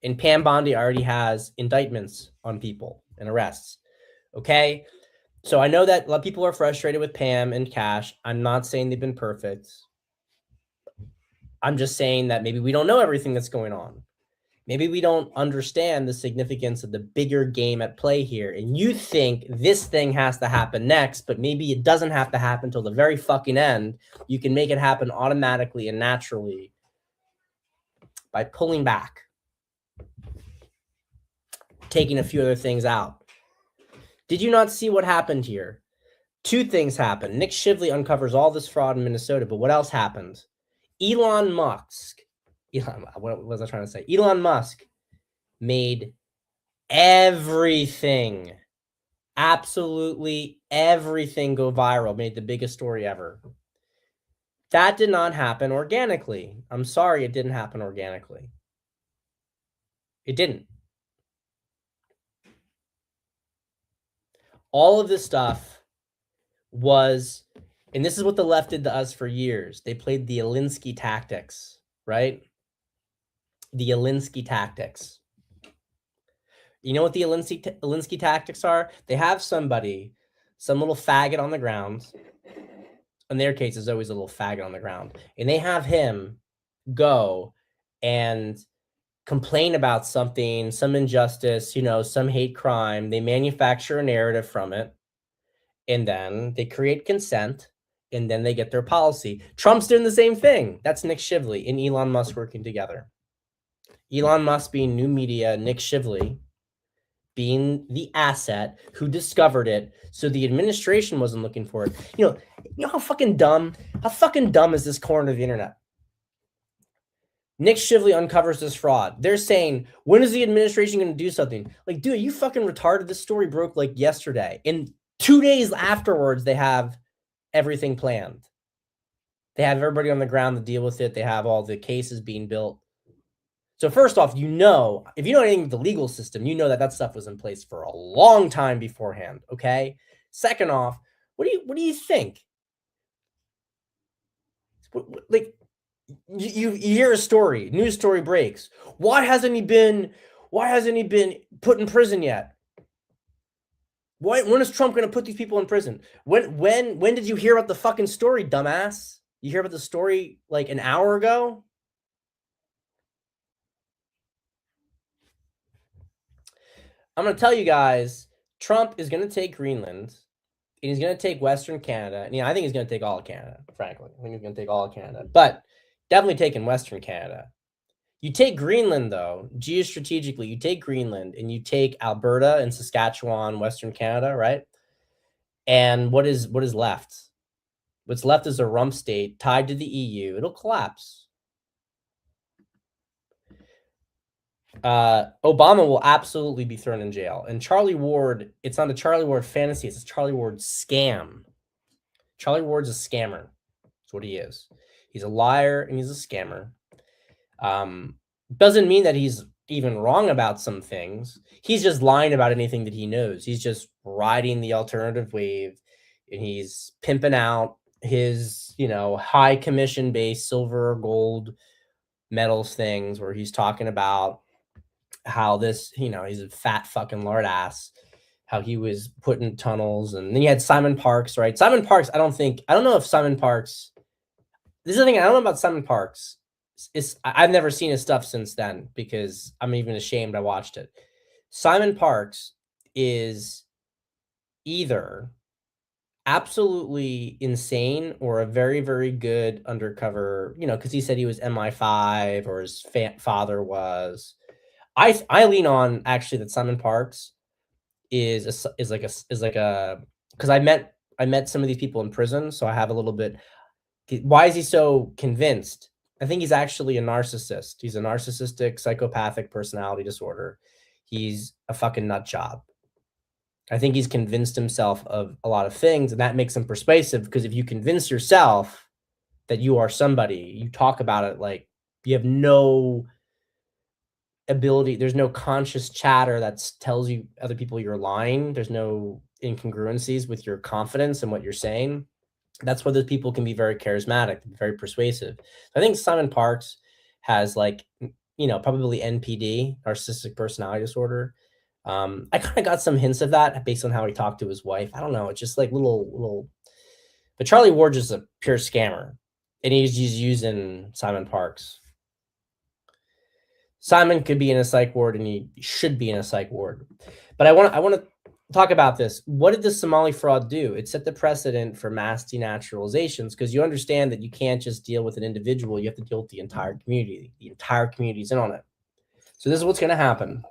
And Pam Bondi already has indictments on people and arrests. Okay? So I know that a lot of people are frustrated with Pam and Kash. I'm not saying they've been perfect. I'm just saying that maybe we don't know everything that's going on. Maybe we don't understand the significance of the bigger game at play here. And you think this thing has to happen next, but maybe it doesn't have to happen till the very fucking end. You can make it happen automatically and naturally by pulling back, taking a few other things out. Did you not see what happened here? Two things happened. Nick Shively uncovers all this fraud in Minnesota, but what else happened? Elon Musk, what was I trying to say? Elon Musk made everything, absolutely everything go viral, made the biggest story ever. That did not happen organically. I'm sorry, it didn't happen organically. It didn't. All of this stuff was, and this is what the left did to us for years. They played the Alinsky tactics, right? The Alinsky tactics. You know what the Alinsky tactics are? They have somebody, some little faggot on the ground. In their case, there's always a little faggot on the ground. And they have him go and complain about something, some injustice, some hate crime. They manufacture a narrative from it. And then they create consent. And then they get their policy. Trump's doing the same thing. That's Nick Shively and Elon Musk working together. Elon Musk being new media, Nick Shively being the asset who discovered it, so the administration wasn't looking for it. You know how fucking dumb is this corner of the internet? Nick Shively uncovers this fraud. They're saying, when is the administration going to do something? Like, dude, are you fucking retarded? This story broke like yesterday. And 2 days afterwards, they have everything planned. They have everybody on the ground to deal with it. They have all the cases being built. So first off, if you know anything of the legal system, you know that stuff was in place for a long time beforehand, okay? Second off, what do you think? Like, you hear a story, news story breaks. Why hasn't he been put in prison yet? When is Trump going to put these people in prison? When did you hear about the fucking story, dumbass? You hear about the story like an hour ago? I'm going to tell you guys, Trump is going to take Greenland, and he's going to take Western Canada. And I think he's going to take all of Canada, frankly. I think he's going to take all of Canada. But definitely taking Western Canada. You take Greenland, though, geostrategically, you take Greenland, and you take Alberta and Saskatchewan, Western Canada, right? And what is left? What's left is a rump state tied to the EU. It'll collapse. Obama will absolutely be thrown in jail. And Charlie Ward, it's not a Charlie Ward fantasy, it's a Charlie Ward scam. Charlie Ward's a scammer. That's what he is. He's a liar and he's a scammer. Doesn't mean that he's even wrong about some things. He's just lying about anything that he knows. He's just riding the alternative wave, and he's pimping out his, high commission-based silver or gold medals things where he's talking about how this, he's a fat fucking lard ass, how he was put in tunnels. And then you had Simon Parks, right? Simon Parks, I don't know if Simon Parks, this is the thing, I don't know about Simon Parks. I've never seen his stuff since then because I'm even ashamed I watched it. Simon Parks is either absolutely insane or a very, very good undercover, because he said he was MI5 or his father was. I lean on actually that Simon Parks is like a because I met some of these people in prison, so I have a little bit. Why is he so convinced? I think he's actually a narcissist. He's a narcissistic psychopathic personality disorder. he's a fucking nut job. I think he's convinced himself of a lot of things, and that makes him persuasive because if you convince yourself that you are somebody, you talk about it like you have no ability, there's no conscious chatter that tells you other people you're lying. There's no incongruencies with your confidence and what you're saying. That's why those people can be very charismatic, very persuasive. I think Simon Parks has like, probably NPD, narcissistic personality disorder. I kind of got some hints of that based on how he talked to his wife. I don't know. It's just like little, but Charlie Ward is a pure scammer and he's using Simon Parks. Simon could be in a psych ward and he should be in a psych ward. But I want to talk about this. What did the Somali fraud do? It set the precedent for mass denaturalizations because you understand that you can't just deal with an individual. You have to deal with the entire community. The entire community's in on it. So this is what's going to happen.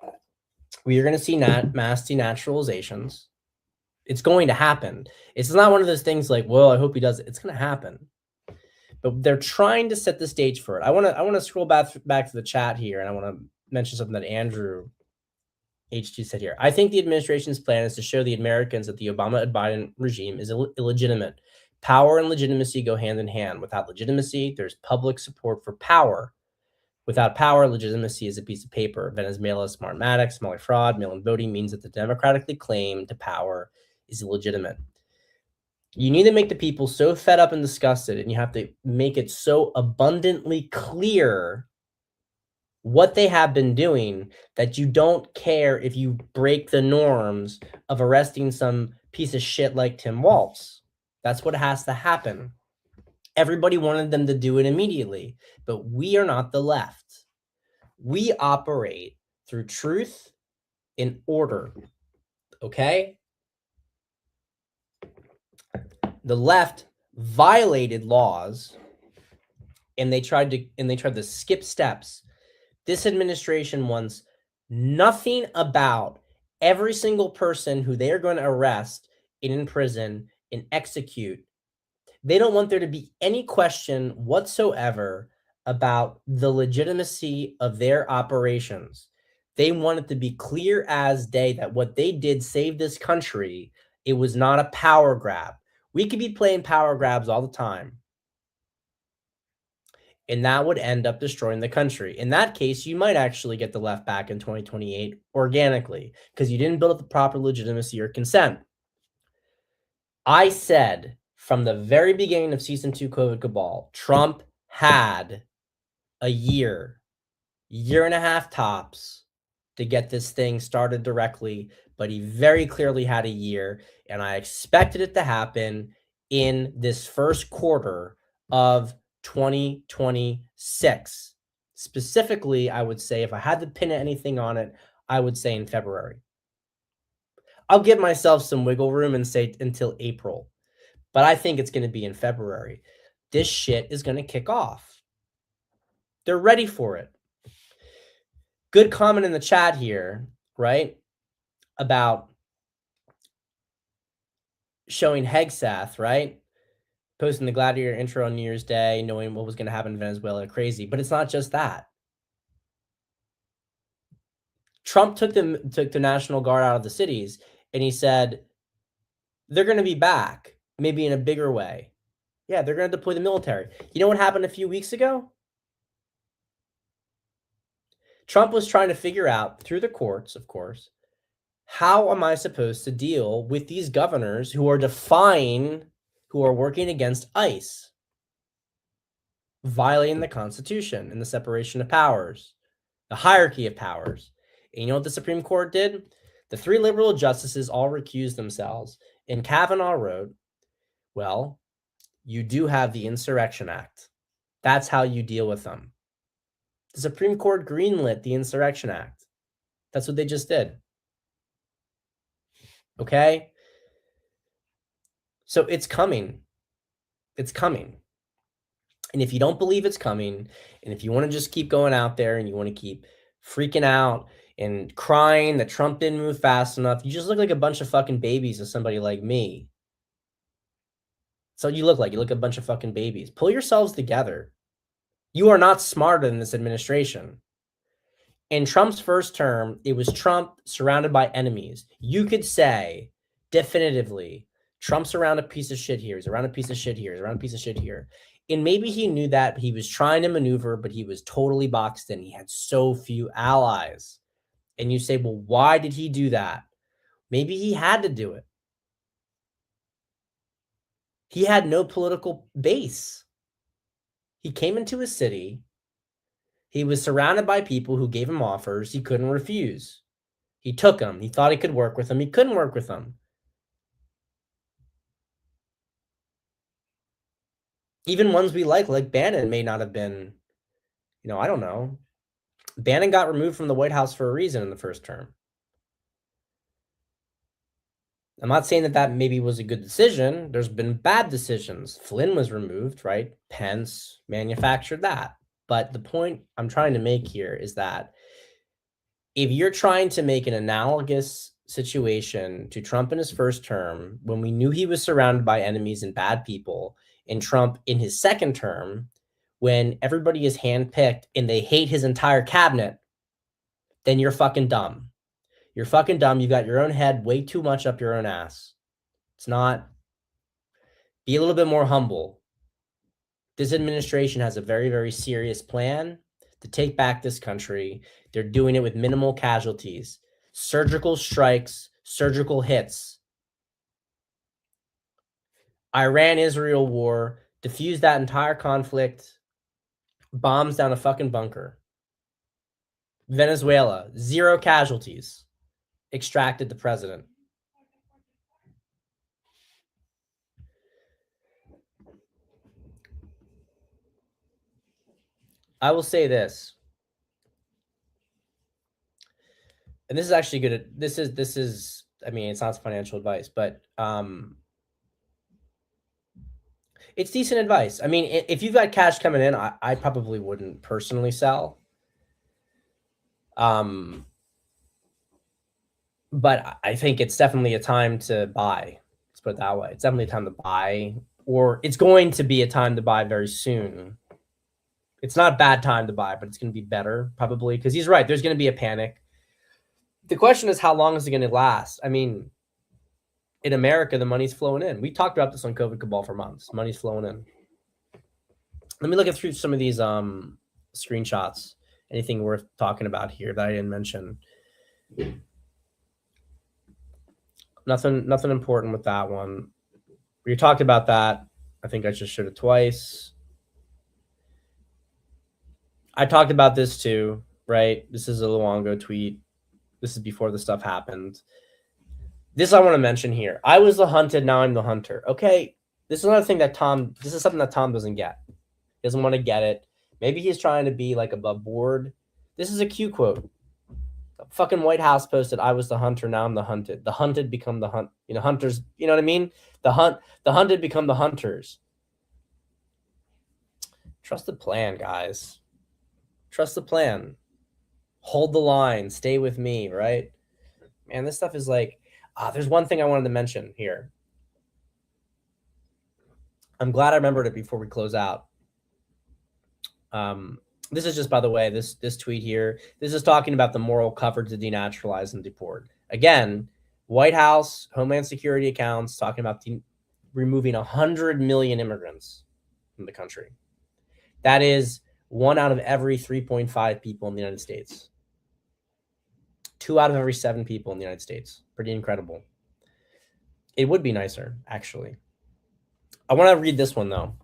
We are going to see mass denaturalizations. It's going to happen. It's not one of those things like, well, I hope he does it. It's going to happen. But they're trying to set the stage for it. I want to scroll back to the chat here, and I want to mention something that Andrew H2 said here. I think the administration's plan is to show the Americans that the Obama-Biden regime is illegitimate. Power and legitimacy go hand in hand. Without legitimacy, there's public support for power. Without power, legitimacy is a piece of paper. Venezuela, Smartmatic, Somali fraud, mail-in voting means that the democratically claim to power is illegitimate. You need to make the people so fed up and disgusted, and you have to make it so abundantly clear what they have been doing that you don't care if you break the norms of arresting some piece of shit like Tim Walz. That's what has to happen. Everybody wanted them to do it immediately, but we are not the left. We operate through truth and order, okay? The left violated laws and they tried to skip steps. This administration wants nothing about every single person who they are going to arrest and in prison and execute. They don't want there to be any question whatsoever about the legitimacy of their operations. They want it to be clear as day that what they did saved this country. It was not a power grab. We could be playing power grabs all the time. And that would end up destroying the country. In that case, you might actually get the left back in 2028 organically because you didn't build up the proper legitimacy or consent. I said from the very beginning of season 2 COVID Cabal, Trump had a year and a half tops to get this thing started directly, but he very clearly had a year, and I expected it to happen in this first quarter of 2026. Specifically, I would say if I had to pin anything on it, I would say in February. I'll give myself some wiggle room and say until April, but I think it's going to be in February. This shit is going to kick off. They're ready for it. Good comment in the chat here, right? About showing Hegseth, right? Posting the Gladiator intro on New Year's Day, knowing what was going to happen in Venezuela, crazy. But it's not just that. Trump took the National Guard out of the cities, and he said they're going to be back, maybe in a bigger way. Yeah, they're going to deploy the military. You know what happened a few weeks ago? Trump was trying to figure out, through the courts, of course, how am I supposed to deal with these governors who are who are working against ICE, violating the Constitution and the separation of powers, the hierarchy of powers. And you know what the Supreme Court did? The 3 liberal justices all recused themselves. And Kavanaugh wrote, well, you do have the Insurrection Act. That's how you deal with them. The Supreme Court greenlit the Insurrection Act. That's what they just did. Okay? So it's coming. It's coming. And if you don't believe it's coming, and if you want to just keep going out there and you want to keep freaking out and crying that Trump didn't move fast enough, you just look like a bunch of fucking babies to somebody like me. So you look like a bunch of fucking babies. Pull yourselves together. You are not smarter than this administration. In Trump's first term, it was Trump surrounded by enemies. You could say definitively, Trump's around a piece of shit here. He's around a piece of shit here. He's around a piece of shit here. And maybe he knew that, but he was trying to maneuver, but he was totally boxed in. He had so few allies. And you say, well, why did he do that? Maybe he had to do it. He had no political base. He came into a city. He was surrounded by people who gave him offers he couldn't refuse. He took them. He thought he could work with them. He couldn't work with them. Even ones we like Bannon, may not have been, I don't know. Bannon got removed from the White House for a reason in the first term. I'm not saying that maybe was a good decision. There's been bad decisions. Flynn was removed, right? Pence manufactured that. But the point I'm trying to make here is that if you're trying to make an analogous situation to Trump in his first term, when we knew he was surrounded by enemies and bad people, and Trump in his second term, when everybody is handpicked and they hate his entire cabinet, then you're fucking dumb. You're fucking dumb. You got your own head way too much up your own ass. It's not. Be a little bit more humble. This administration has a very, very serious plan to take back this country. They're doing it with minimal casualties, surgical strikes, surgical hits. Iran-Israel war, diffuse that entire conflict, bombs down a fucking bunker. Venezuela, 0 casualties, extracted the president. I will say this, and this is actually good. This is. I mean, it's not financial advice, but it's decent advice. I mean, if you've got cash coming in, I probably wouldn't personally sell. But I think it's definitely a time to buy. Let's put it that way. It's definitely a time to buy, or it's going to be a time to buy very soon. It's not a bad time to buy, but it's going to be better probably, because he's right. There's going to be a panic. The question is, how long is it going to last? I mean, in America, the money's flowing in. We talked about this on COVID Cabal for months. Money's flowing in. Let me look through some of these screenshots. Anything worth talking about here that I didn't mention? Nothing important with that one. We talked about that. I think I just showed it twice. I talked about this too, right? This is a Luongo tweet. This is before the stuff happened. This I want to mention here. I was the hunted, now I'm the hunter. Okay, this is another thing that this is something that Tom doesn't get. He doesn't want to get it. Maybe he's trying to be like above board. This is a Q quote. The fucking White House posted, I was the hunter, now I'm the hunted. The hunted become the hunt. Hunters, you know what I mean? The hunted become the hunters. Trust the plan, guys. Trust the plan. Hold the line. Stay with me, right? Man, this stuff is like, there's one thing I wanted to mention here. I'm glad I remembered it before we close out. This is just, by the way, this tweet here. This is talking about the moral cover to denaturalize and deport. Again, White House, Homeland Security accounts talking about removing 100 million immigrants from the country. That is 1 out of every 3.5 people in the United States. 2 out of every 7 people in the United States. Pretty incredible. It would be nicer, actually. I want to read this one, though.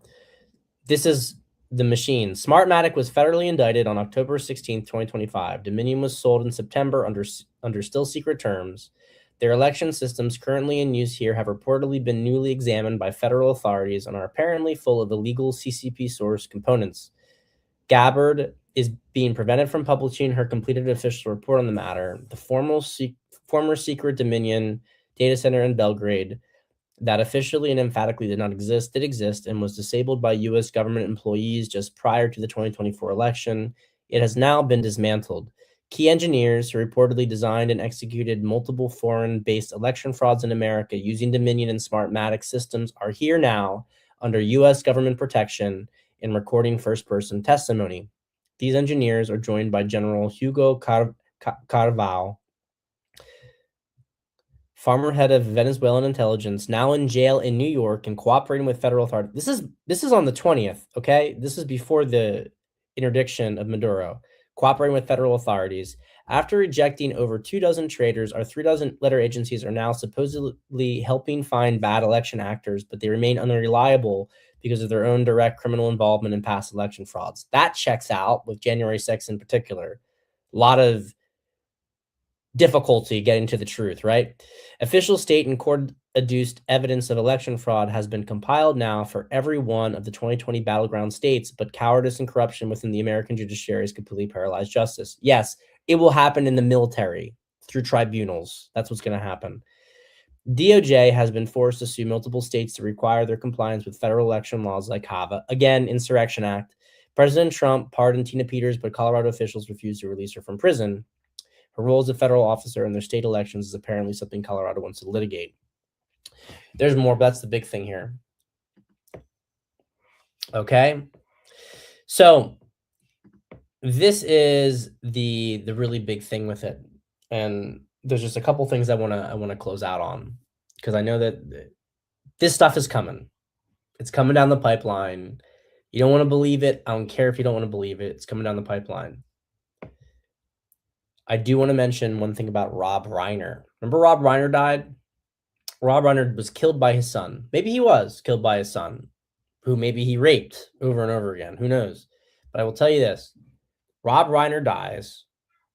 This is the machine. Smartmatic was federally indicted on October 16th, 2025. Dominion was sold in September under still secret terms. Their election systems currently in use here have reportedly been newly examined by federal authorities and are apparently full of illegal CCP source components. Gabbard is being prevented from publishing her completed official report on the matter. The former secret Dominion data center in Belgrade that officially and emphatically did exist and was disabled by U.S. government employees just prior to the 2024 election. It has now been dismantled. Key engineers who reportedly designed and executed multiple foreign-based election frauds in America using Dominion and Smartmatic systems are here now under U.S. government protection and recording first-person testimony. These engineers are joined by General Hugo Carval, former head of Venezuelan intelligence, now in jail in New York and cooperating with federal authorities. This is on the 20th, okay? This is before the interdiction of Maduro. Cooperating with federal authorities. After rejecting over 24 traders, our 3 letter agencies are now supposedly helping find bad election actors, but they remain unreliable because of their own direct criminal involvement in past election frauds. That checks out with January 6th in particular. A lot of difficulty getting to the truth, right? Official state and court adduced evidence of election fraud has been compiled now for every one of the 2020 battleground states, but cowardice and corruption within the American judiciary has completely paralyzed justice. Yes, it will happen in the military through tribunals. That's what's going to happen. DOJ has been forced to sue multiple states to require their compliance with federal election laws like CABAL. Again, Insurrection Act. President Trump pardoned Tina Peters, but Colorado officials refused to release her from prison. Her role as a federal officer in their state elections is apparently something Colorado wants to litigate. There's more, but that's the big thing here. Okay. So this is the really big thing with it. And there's just a couple things I want to close out on, because I know that this stuff is coming. It's coming down the pipeline. You don't want to believe it. I don't care if you don't want to believe it. It's coming down the pipeline. I do want to mention one thing about Rob Reiner. Remember Rob Reiner died? Rob Reiner was killed by his son. Maybe he was killed by his son, who maybe he raped over and over again. Who knows? But I will tell you this. Rob Reiner dies.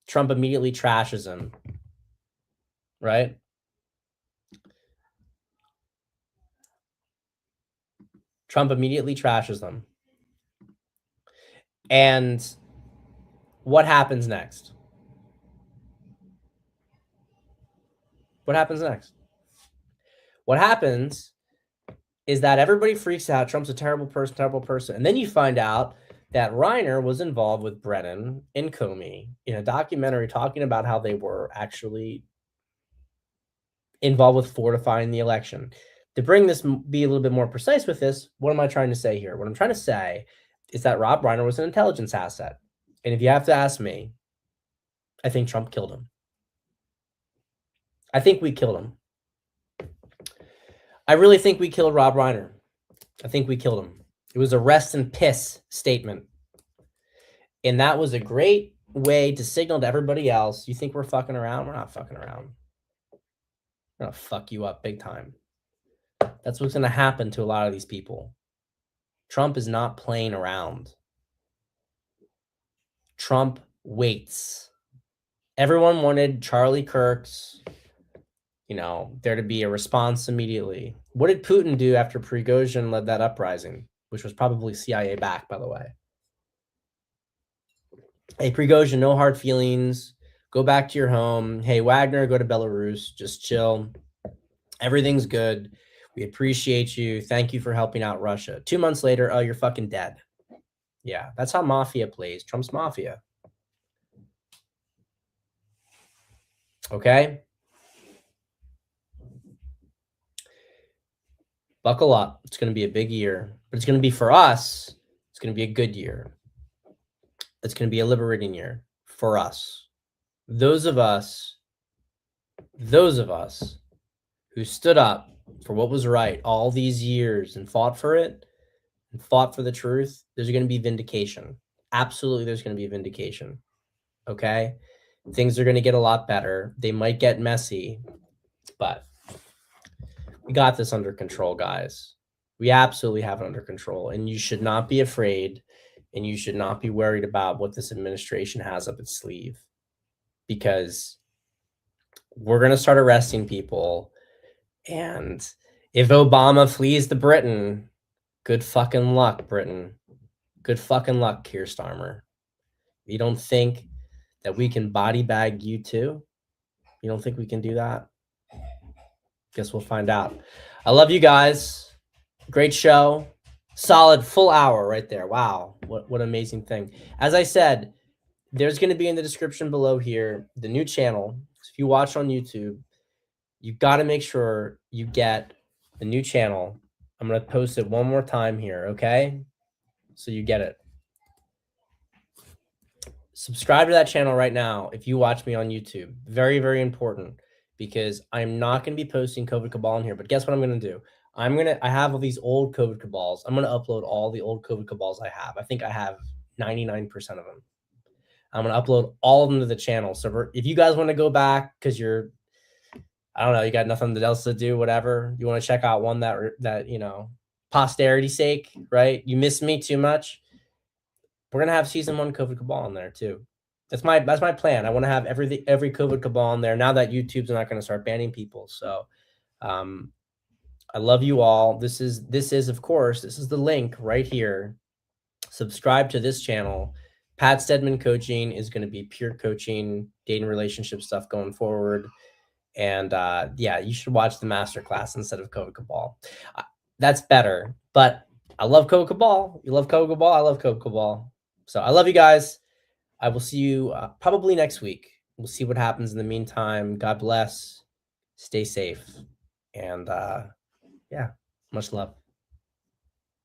Trump immediately trashes him. Right? Trump immediately trashes them. And what happens next? What happens next? What happens is that everybody freaks out. Trump's a terrible person. And then you find out that Reiner was involved with Brennan and Comey in a documentary talking about how they were actually involved with fortifying the election. To bring this, be a little bit more precise with this, what am I trying to say here? What I'm trying to say is that Rob Reiner was an intelligence asset. And if you have to ask me, I think Trump killed him. I think we killed him. I really think we killed Rob Reiner. I think we killed him. It was a rest and piss statement. And that was a great way to signal to everybody else, you think we're fucking around? We're not fucking around. We're going to fuck you up big time. That's what's going to happen to a lot of these people. Trump is not playing around. Trump waits. Everyone wanted Charlie Kirk's, there to be a response immediately. What did Putin do after Prigozhin led that uprising, which was probably CIA backed, by the way? Hey, Prigozhin, no hard feelings. Go back to your home. Hey, Wagner, go to Belarus. Just chill. Everything's good. We appreciate you. Thank you for helping out Russia. 2 months later, oh, you're fucking dead. Yeah, that's how mafia plays. Trump's mafia. Okay? Buckle up. It's going to be a big year. But it's going to be, for us, it's going to be a good year. It's going to be a liberating year for us. Those of us who stood up for what was right all these years and fought for it and fought for the truth, there's going to be vindication. Absolutely, there's going to be vindication. Okay? Things are going to get a lot better. They might get messy, but we got this under control, guys. We absolutely have it under control, and you should not be afraid, and you should not be worried about what this administration has up its sleeve, because we're going to start arresting people. And if Obama flees to Britain, good fucking luck, Britain. Good fucking luck, Keir Starmer. You don't think that we can body bag you too? You don't think we can do that? Guess we'll find out. I love you guys. Great show. Solid full hour right there. Wow. What an amazing thing. As I said, there's going to be in the description below here the new channel. If you watch on YouTube, you got to make sure you get the new channel. I'm going to post it one more time here, okay? So you get it. Subscribe to that channel right now if you watch me on YouTube. Very, very important, because I'm not going to be posting COVID Cabal in here. But guess what I'm going to do? I have all these old COVID Cabals. I'm going to upload all the old COVID Cabals I have. I think I have 99% of them. I'm going to upload all of them to the channel. So if you guys want to go back because I don't know, you got nothing else to do, whatever, you want to check out one that, you know, posterity's sake, right? You miss me too much. We're going to have season 1 COVID Cabal in there too. That's my plan. I want to have every COVID Cabal in there now that YouTube's not going to start banning people. So, I love you all. This is of course, this is the link right here. Subscribe to this channel. Pat Stedman Coaching is going to be pure coaching, dating, relationship stuff going forward. And yeah, you should watch the masterclass instead of COVID Cabal. That's better. But I love COVID Cabal. You love COVID Cabal. I love COVID Cabal. So I love you guys. I will see you probably next week. We'll see what happens in the meantime. God bless. Stay safe. And yeah, much love.